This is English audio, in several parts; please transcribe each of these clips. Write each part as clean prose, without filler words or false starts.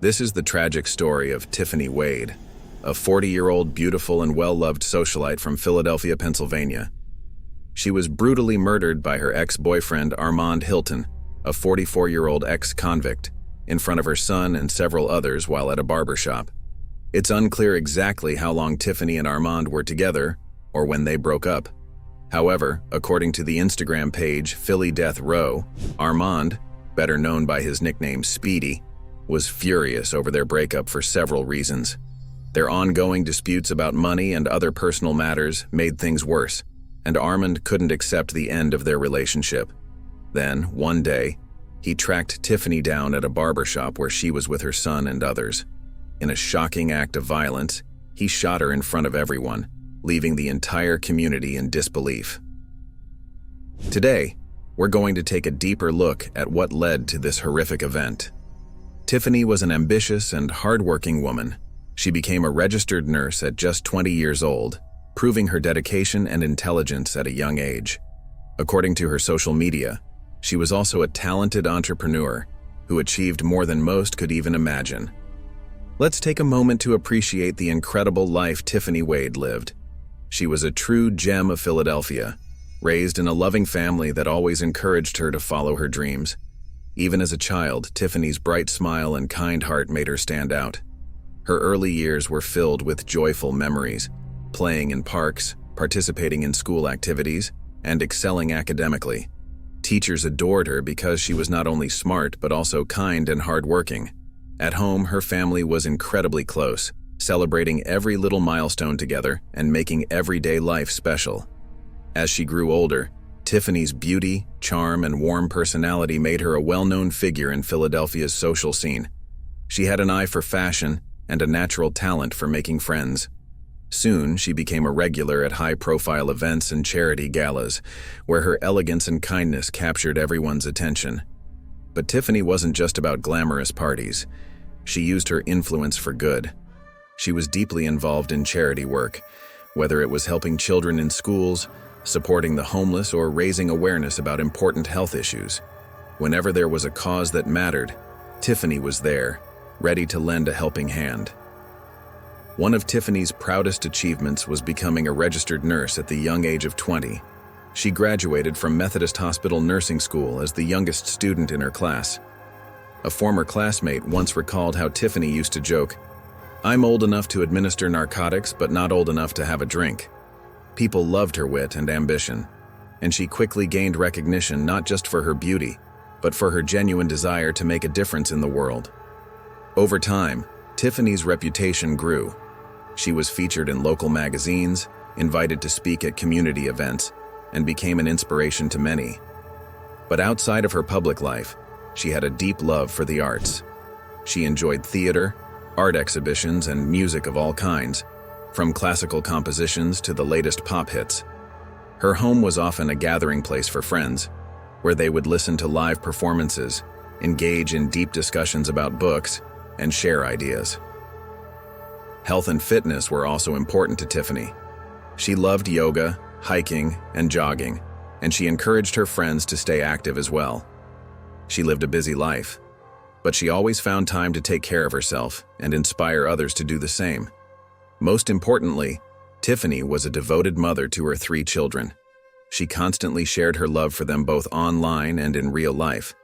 This is the tragic story of Tiffany Wade, a 40-year-old beautiful and well-loved socialite from Philadelphia, Pennsylvania. She was brutally murdered by her ex-boyfriend Armand Hilton, a 44-year-old ex-convict, in front of her son and several others while at a barbershop. It's unclear exactly how long Tiffany and Armand were together or when they broke up. However, according to the Instagram page Philly Death Row, Armand, better known by his nickname Speedy, was furious over their breakup for several reasons. Their ongoing disputes about money and other personal matters made things worse, and Armand couldn't accept the end of their relationship. Then, one day, he tracked Tiffany down at a barbershop where she was with her son and others. In a shocking act of violence, he shot her in front of everyone, leaving the entire community in disbelief. Today, we're going to take a deeper look at what led to this horrific event. Tiffany was an ambitious and hardworking woman. She became a registered nurse at just 20 years old, proving her dedication and intelligence at a young age. According to her social media, she was also a talented entrepreneur who achieved more than most could even imagine. Let's take a moment to appreciate the incredible life Tiffany Wade lived. She was a true gem of Philadelphia, raised in a loving family that always encouraged her to follow her dreams. Even as a child, Tiffany's bright smile and kind heart made her stand out. Her early years were filled with joyful memories, playing in parks, participating in school activities, and excelling academically. Teachers adored her because she was not only smart but also kind and hardworking. At home, her family was incredibly close, celebrating every little milestone together and making everyday life special. As she grew older, Tiffany's beauty, charm, and warm personality made her a well-known figure in Philadelphia's social scene. She had an eye for fashion and a natural talent for making friends. Soon, she became a regular at high-profile events and charity galas, where her elegance and kindness captured everyone's attention. But Tiffany wasn't just about glamorous parties. She used her influence for good. She was deeply involved in charity work, whether it was helping children in schools, supporting the homeless, or raising awareness about important health issues. Whenever there was a cause that mattered, Tiffany was there, ready to lend a helping hand. One of Tiffany's proudest achievements was becoming a registered nurse at the young age of 20. She graduated from Methodist Hospital Nursing School as the youngest student in her class. A former classmate once recalled how Tiffany used to joke, "I'm old enough to administer narcotics, but not old enough to have a drink." People loved her wit and ambition, and she quickly gained recognition not just for her beauty, but for her genuine desire to make a difference in the world. Over time, Tiffany's reputation grew. She was featured in local magazines, invited to speak at community events, and became an inspiration to many. But outside of her public life, she had a deep love for the arts. She enjoyed theater, art exhibitions, and music of all kinds, from classical compositions to the latest pop hits. Her home was often a gathering place for friends, where they would listen to live performances, engage in deep discussions about books, and share ideas. Health and fitness were also important to Tiffany. She loved yoga, hiking, and jogging, and she encouraged her friends to stay active as well. She lived a busy life, but she always found time to take care of herself and inspire others to do the same. Most importantly, Tiffany was a devoted mother to her 3 children. She constantly shared her love for them both online and in real life.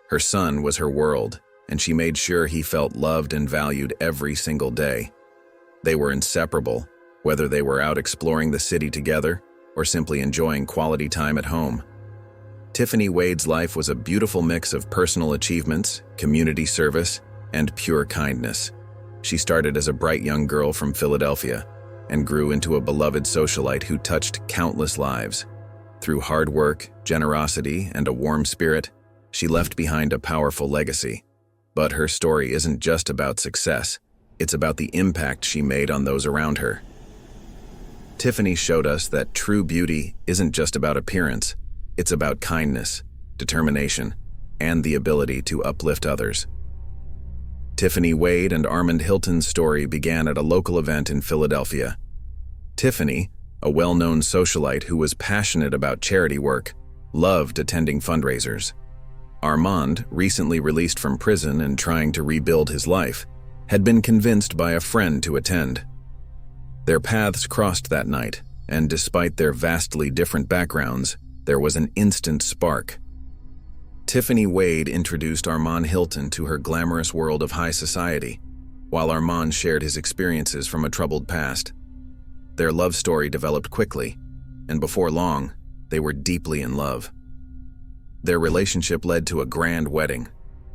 Her son was her world, and she made sure he felt loved and valued every single day. They were inseparable, whether they were out exploring the city together or simply enjoying quality time at home. Tiffany Wade's life was a beautiful mix of personal achievements, community service, and pure kindness. She started as a bright young girl from Philadelphia and grew into a beloved socialite who touched countless lives. Through hard work, generosity, and a warm spirit, she left behind a powerful legacy. But her story isn't just about success. It's about the impact she made on those around her. Tiffany showed us that true beauty isn't just about appearance. It's about kindness, determination, and the ability to uplift others. Tiffany Wade and Armand Hilton's story began at a local event in Philadelphia. Tiffany, a well-known socialite who was passionate about charity work, loved attending fundraisers. Armand, recently released from prison and trying to rebuild his life, had been convinced by a friend to attend. Their paths crossed that night, and despite their vastly different backgrounds, there was an instant spark. Tiffany Wade introduced Armand Hilton to her glamorous world of high society, while Armand shared his experiences from a troubled past. Their love story developed quickly, and before long, they were deeply in love. Their relationship led to a grand wedding,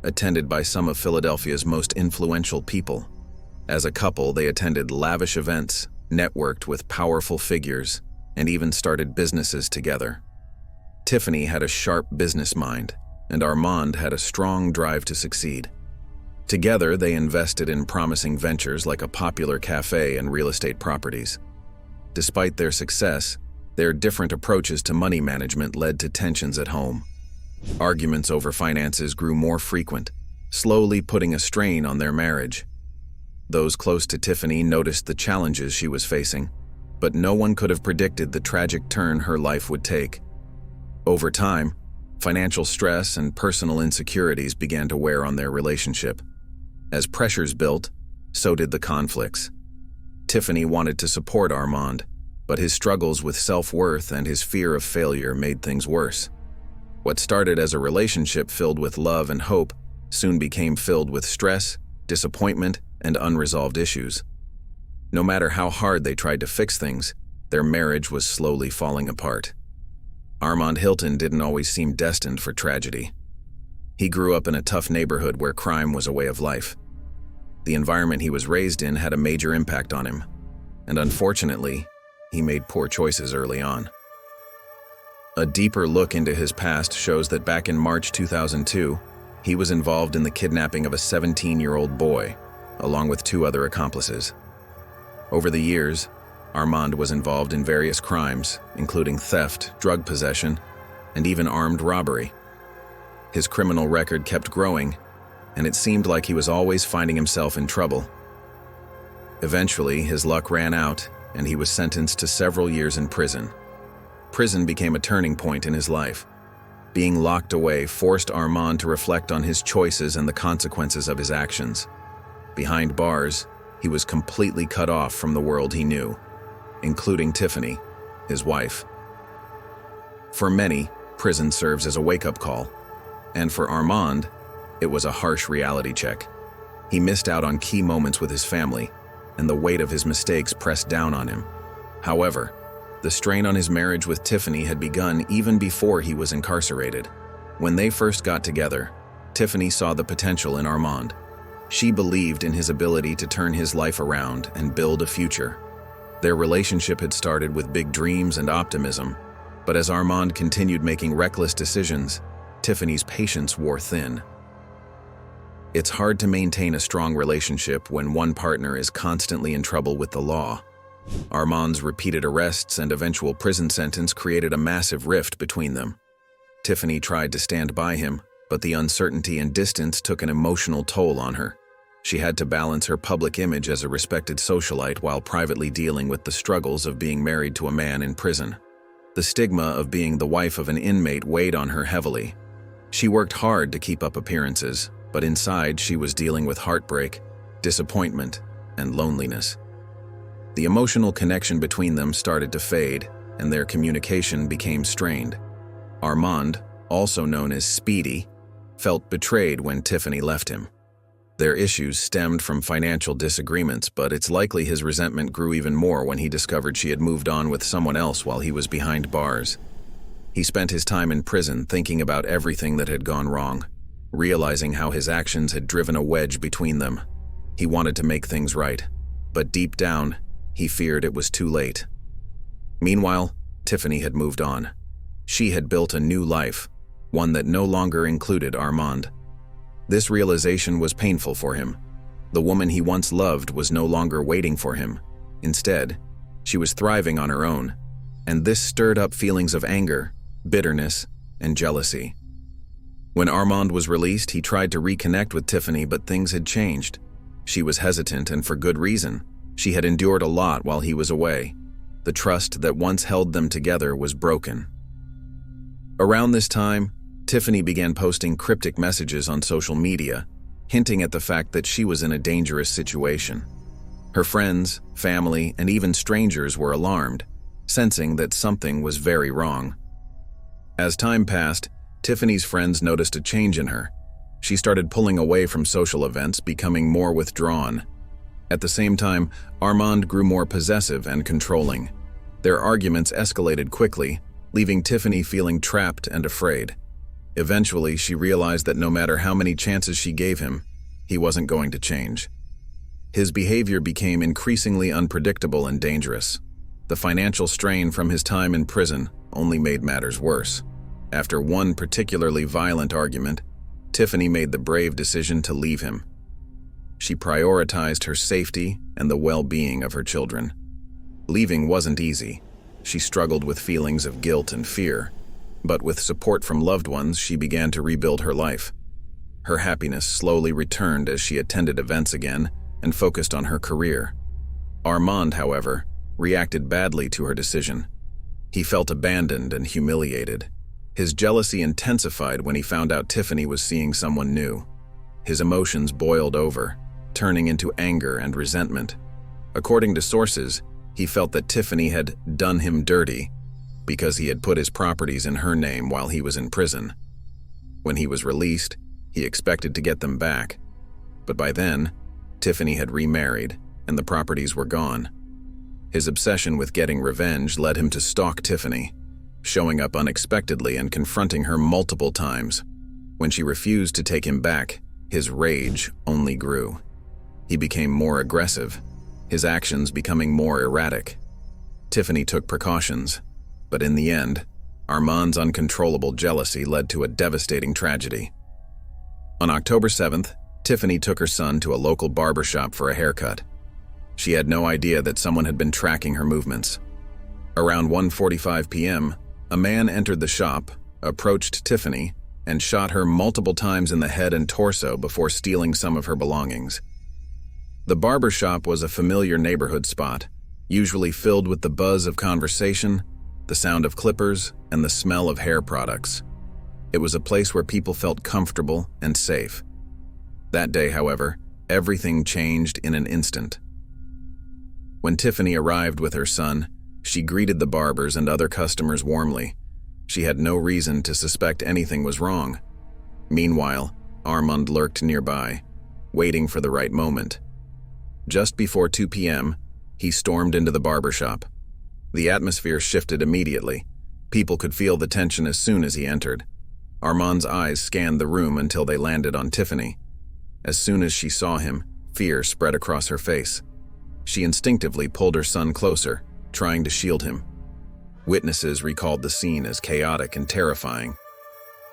attended by some of Philadelphia's most influential people. As a couple, they attended lavish events, networked with powerful figures, and even started businesses together. Tiffany had a sharp business mind, and Armand had a strong drive to succeed. Together, they invested in promising ventures like a popular cafe and real estate properties. Despite their success, their different approaches to money management led to tensions at home. Arguments over finances grew more frequent, slowly putting a strain on their marriage. Those close to Tiffany noticed the challenges she was facing, but no one could have predicted the tragic turn her life would take. Over time, financial stress and personal insecurities began to wear on their relationship. As pressures built, so did the conflicts. Tiffany wanted to support Armand, but his struggles with self-worth and his fear of failure made things worse. What started as a relationship filled with love and hope soon became filled with stress, disappointment, and unresolved issues. No matter how hard they tried to fix things, their marriage was slowly falling apart. Armand Hilton didn't always seem destined for tragedy. He grew up in a tough neighborhood where crime was a way of life. The environment he was raised in had a major impact on him, and unfortunately, he made poor choices early on. A deeper look into his past shows that back in March 2002, he was involved in the kidnapping of a 17-year-old boy, along with 2 other accomplices. Over the years, Armand was involved in various crimes, including theft, drug possession, and even armed robbery. His criminal record kept growing, and it seemed like he was always finding himself in trouble. Eventually, his luck ran out, and he was sentenced to several years in prison. Prison became a turning point in his life. Being locked away forced Armand to reflect on his choices and the consequences of his actions. Behind bars, he was completely cut off from the world he knew, including Tiffany, his wife. For many, prison serves as a wake-up call, and for Armand, it was a harsh reality check. He missed out on key moments with his family, and the weight of his mistakes pressed down on him. However, the strain on his marriage with Tiffany had begun even before he was incarcerated. When they first got together, Tiffany saw the potential in Armand. She believed in his ability to turn his life around and build a future. Their relationship had started with big dreams and optimism, but as Armand continued making reckless decisions, Tiffany's patience wore thin. It's hard to maintain a strong relationship when one partner is constantly in trouble with the law. Armand's repeated arrests and eventual prison sentence created a massive rift between them. Tiffany tried to stand by him, but the uncertainty and distance took an emotional toll on her. She had to balance her public image as a respected socialite while privately dealing with the struggles of being married to a man in prison. The stigma of being the wife of an inmate weighed on her heavily. She worked hard to keep up appearances, but inside she was dealing with heartbreak, disappointment, and loneliness. The emotional connection between them started to fade, and their communication became strained. Armand, also known as Speedy, felt betrayed when Tiffany left him. Their issues stemmed from financial disagreements, but it's likely his resentment grew even more when he discovered she had moved on with someone else while he was behind bars. He spent his time in prison thinking about everything that had gone wrong, realizing how his actions had driven a wedge between them. He wanted to make things right, but deep down, he feared it was too late. Meanwhile, Tiffany had moved on. She had built a new life, one that no longer included Armand. This realization was painful for him. The woman he once loved was no longer waiting for him. Instead, she was thriving on her own, and this stirred up feelings of anger, bitterness, and jealousy. When Armand was released, he tried to reconnect with Tiffany, but things had changed. She was hesitant, and for good reason. She had endured a lot while he was away. The trust that once held them together was broken. Around this time, Tiffany began posting cryptic messages on social media, hinting at the fact that she was in a dangerous situation. Her friends, family, and even strangers were alarmed, sensing that something was very wrong. As time passed, Tiffany's friends noticed a change in her. She started pulling away from social events, becoming more withdrawn. At the same time, Armand grew more possessive and controlling. Their arguments escalated quickly, leaving Tiffany feeling trapped and afraid. Eventually, she realized that no matter how many chances she gave him, he wasn't going to change. His behavior became increasingly unpredictable and dangerous. The financial strain from his time in prison only made matters worse. After one particularly violent argument, Tiffany made the brave decision to leave him. She prioritized her safety and the well-being of her children. Leaving wasn't easy. She struggled with feelings of guilt and fear, but with support from loved ones, she began to rebuild her life. Her happiness slowly returned as she attended events again and focused on her career. Armand, however, reacted badly to her decision. He felt abandoned and humiliated. His jealousy intensified when he found out Tiffany was seeing someone new. His emotions boiled over, turning into anger and resentment. According to sources, he felt that Tiffany had done him dirty because he had put his properties in her name while he was in prison. When he was released, he expected to get them back. But by then, Tiffany had remarried and the properties were gone. His obsession with getting revenge led him to stalk Tiffany, showing up unexpectedly and confronting her multiple times. When she refused to take him back, his rage only grew. He became more aggressive, his actions becoming more erratic. Tiffany took precautions, but in the end, Armand's uncontrollable jealousy led to a devastating tragedy. On October 7th, Tiffany took her son to a local barbershop for a haircut. She had no idea that someone had been tracking her movements. Around 1:45 p.m., a man entered the shop, approached Tiffany, and shot her multiple times in the head and torso before stealing some of her belongings. The barbershop was a familiar neighborhood spot, usually filled with the buzz of conversation, the sound of clippers, and the smell of hair products. It was a place where people felt comfortable and safe. That day, however, everything changed in an instant. When Tiffany arrived with her son, she greeted the barbers and other customers warmly. She had no reason to suspect anything was wrong. Meanwhile, Armand lurked nearby, waiting for the right moment. Just before 2 p.m., he stormed into the barbershop. The atmosphere shifted immediately. People could feel the tension as soon as he entered. Armand's eyes scanned the room until they landed on Tiffany. As soon as she saw him, fear spread across her face. She instinctively pulled her son closer, trying to shield him. Witnesses recalled the scene as chaotic and terrifying.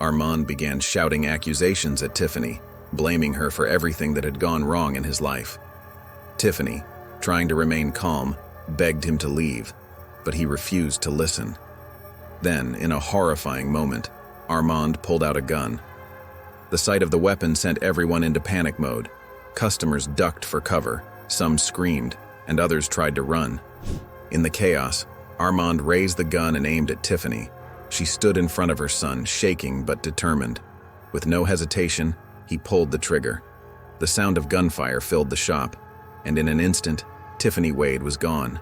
Armand began shouting accusations at Tiffany, blaming her for everything that had gone wrong in his life. Tiffany, trying to remain calm, begged him to leave, but he refused to listen. Then, in a horrifying moment, Armand pulled out a gun. The sight of the weapon sent everyone into panic mode. Customers ducked for cover, some screamed, and others tried to run. In the chaos, Armand raised the gun and aimed at Tiffany. She stood in front of her son, shaking but determined. With no hesitation, he pulled the trigger. The sound of gunfire filled the shop, and in an instant, Tiffany Wade was gone.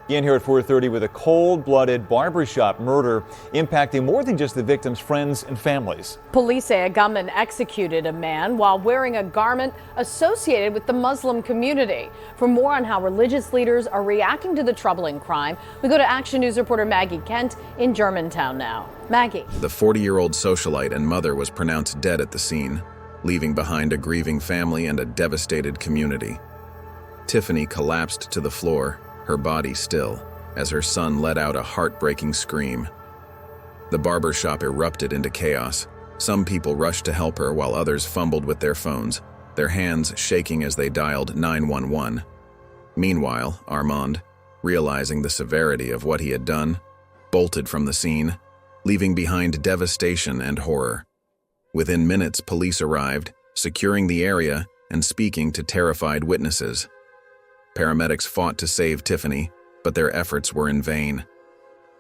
Again here at 4:30 with a cold-blooded barbershop murder impacting more than just the victim's friends and families. Police say a gunman executed a man while wearing a garment associated with the Muslim community. For more on how religious leaders are reacting to the troubling crime, we go to Action News reporter Maggie Kent in Germantown now. Maggie. The 40-year-old socialite and mother was pronounced dead at the scene, leaving behind a grieving family and a devastated community. Tiffany collapsed to the floor, her body still, as her son let out a heartbreaking scream. The barbershop erupted into chaos. Some people rushed to help her while others fumbled with their phones, their hands shaking as they dialed 911. Meanwhile, Armand, realizing the severity of what he had done, bolted from the scene, leaving behind devastation and horror. Within minutes, police arrived, securing the area and speaking to terrified witnesses. Paramedics fought to save Tiffany, but their efforts were in vain.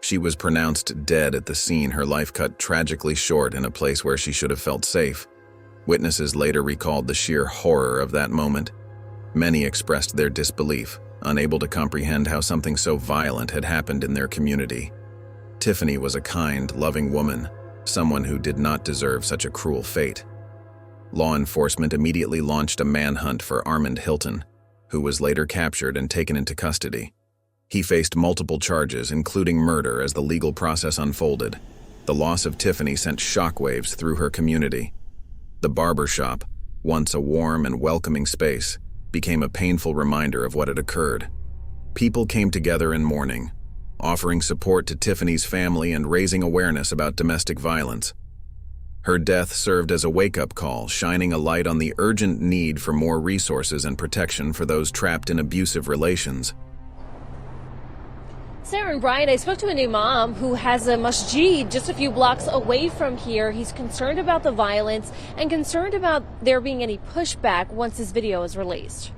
She was pronounced dead at the scene, her life cut tragically short in a place where she should have felt safe. Witnesses later recalled the sheer horror of that moment. Many expressed their disbelief, unable to comprehend how something so violent had happened in their community. Tiffany was a kind, loving woman, someone who did not deserve such a cruel fate. Law enforcement immediately launched a manhunt for Armand Hilton, who was later captured and taken into custody. He faced multiple charges, including murder, as the legal process unfolded. The loss of Tiffany sent shockwaves through her community. The Barbershop, once a warm and welcoming space, became a painful reminder of what had occurred. People came together in mourning, offering support to Tiffany's family and raising awareness about domestic violence. Her death served as a wake-up call, shining a light on the urgent need for more resources and protection for those trapped in abusive relations. Sarah and Brian, I spoke to an imam who has a masjid just a few blocks away from here. He's concerned about the violence and concerned about there being any pushback once this video is released.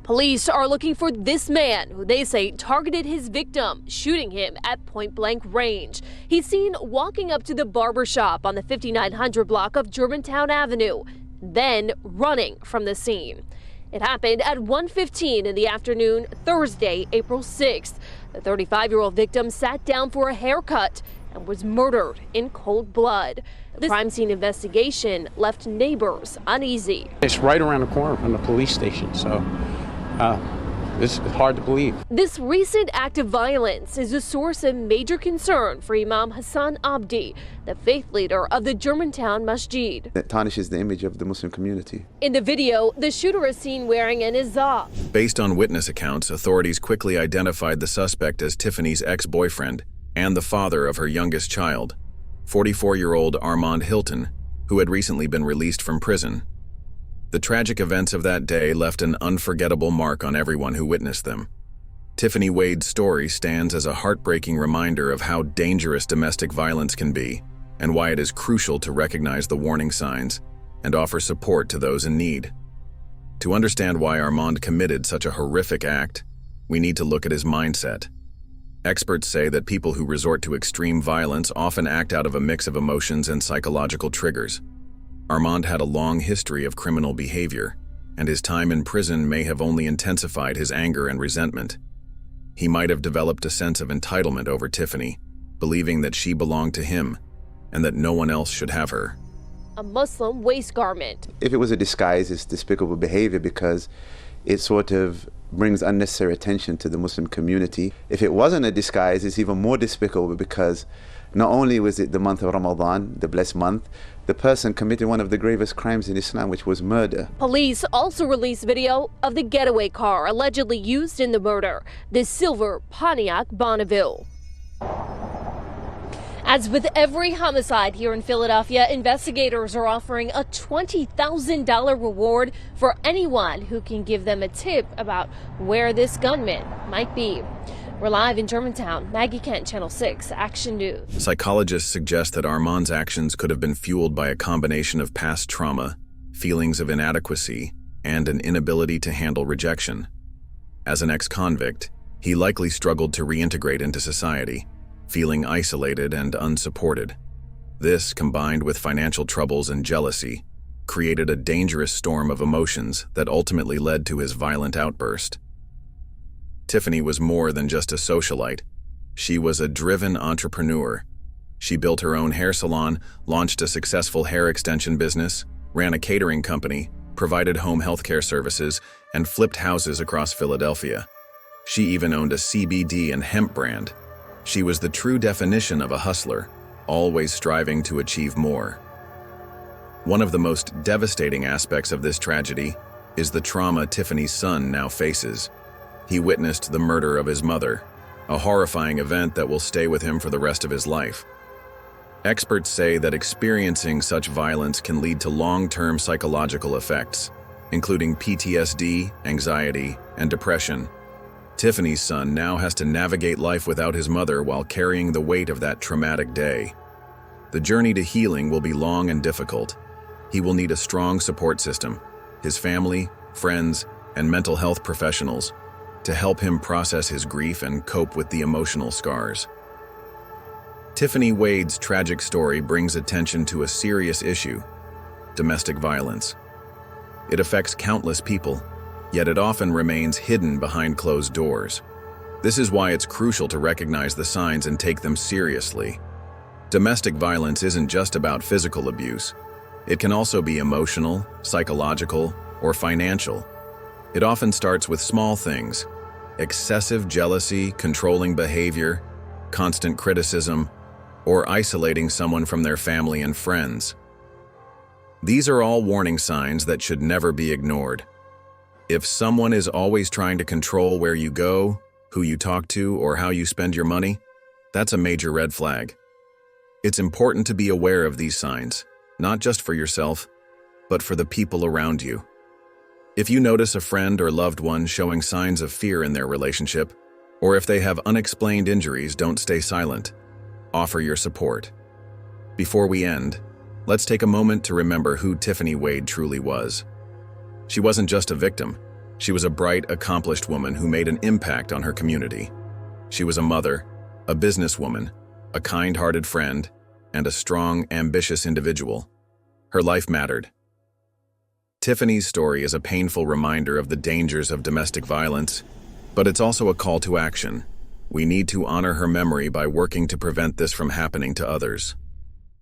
Police are looking for this man who they say targeted his victim, shooting him at point-blank range. He's seen walking up to the barbershop on the 5900 block of Germantown Avenue, then running from the scene. It happened at 1:15 in the afternoon, Thursday, April 6th. The 35-year-old victim sat down for a haircut and was murdered in cold blood. The crime scene investigation left neighbors uneasy. It's right around the corner from the police station, so it's hard to believe. This recent act of violence is a source of major concern for Imam Hassan Abdi, the faith leader of the Germantown Masjid. It tarnishes the image of the Muslim community. In the video, the shooter is seen wearing an izar. Based on witness accounts, authorities quickly identified the suspect as Tiffany's ex-boyfriend and the father of her youngest child, 44-year-old Armand Hilton, who had recently been released from prison. The tragic events of that day left an unforgettable mark on everyone who witnessed them. Tiffany Wade's story stands as a heartbreaking reminder of how dangerous domestic violence can be and why it is crucial to recognize the warning signs and offer support to those in need. To understand why Armand committed such a horrific act, we need to look at his mindset. Experts say that people who resort to extreme violence often act out of a mix of emotions and psychological triggers. Armand had a long history of criminal behavior, and his time in prison may have only intensified his anger and resentment. He might have developed a sense of entitlement over Tiffany, believing that she belonged to him and that no one else should have her. A Muslim waist garment. If it was a disguise, it's despicable behavior because it sort of brings unnecessary attention to the Muslim community. If it wasn't a disguise, it's even more despicable because not only was it the month of Ramadan, the blessed month, the person committed one of the gravest crimes in Islam, which was murder. Police also released video of the getaway car allegedly used in the murder, the silver Pontiac Bonneville. As with every homicide here in Philadelphia, investigators are offering a $20,000 reward for anyone who can give them a tip about where this gunman might be. We're live in Germantown. Maggie Kent, Channel 6, Action News. Psychologists suggest that Armand's actions could have been fueled by a combination of past trauma, feelings of inadequacy, and an inability to handle rejection. As an ex-convict, he likely struggled to reintegrate into society, feeling isolated and unsupported. This, combined with financial troubles and jealousy, created a dangerous storm of emotions that ultimately led to his violent outburst. Tiffany was more than just a socialite. She was a driven entrepreneur. She built her own hair salon, launched a successful hair extension business, ran a catering company, provided home healthcare services, and flipped houses across Philadelphia. She even owned a CBD and hemp brand. She was the true definition of a hustler, always striving to achieve more. One of the most devastating aspects of this tragedy is the trauma Tiffany's son now faces. He witnessed the murder of his mother, a horrifying event that will stay with him for the rest of his life. Experts say that experiencing such violence can lead to long-term psychological effects, including PTSD, anxiety, and depression. Tiffany's son now has to navigate life without his mother while carrying the weight of that traumatic day. The journey to healing will be long and difficult. He will need a strong support system, his family, friends, and mental health professionals to help him process his grief and cope with the emotional scars. Tiffany Wade's tragic story brings attention to a serious issue: domestic violence. It affects countless people, yet it often remains hidden behind closed doors. This is why it's crucial to recognize the signs and take them seriously. Domestic violence isn't just about physical abuse. It can also be emotional, psychological, or financial. It often starts with small things: excessive jealousy, controlling behavior, constant criticism, or isolating someone from their family and friends. These are all warning signs that should never be ignored. If someone is always trying to control where you go, who you talk to, or how you spend your money, that's a major red flag. It's important to be aware of these signs, not just for yourself, but for the people around you. If you notice a friend or loved one showing signs of fear in their relationship, or if they have unexplained injuries, don't stay silent. Offer your support. Before we end, let's take a moment to remember who Tiffany Wade truly was. She wasn't just a victim. She was a bright, accomplished woman who made an impact on her community. She was a mother, a businesswoman, a kind-hearted friend, and a strong, ambitious individual. Her life mattered. Tiffany's story is a painful reminder of the dangers of domestic violence, but it's also a call to action. We need to honor her memory by working to prevent this from happening to others.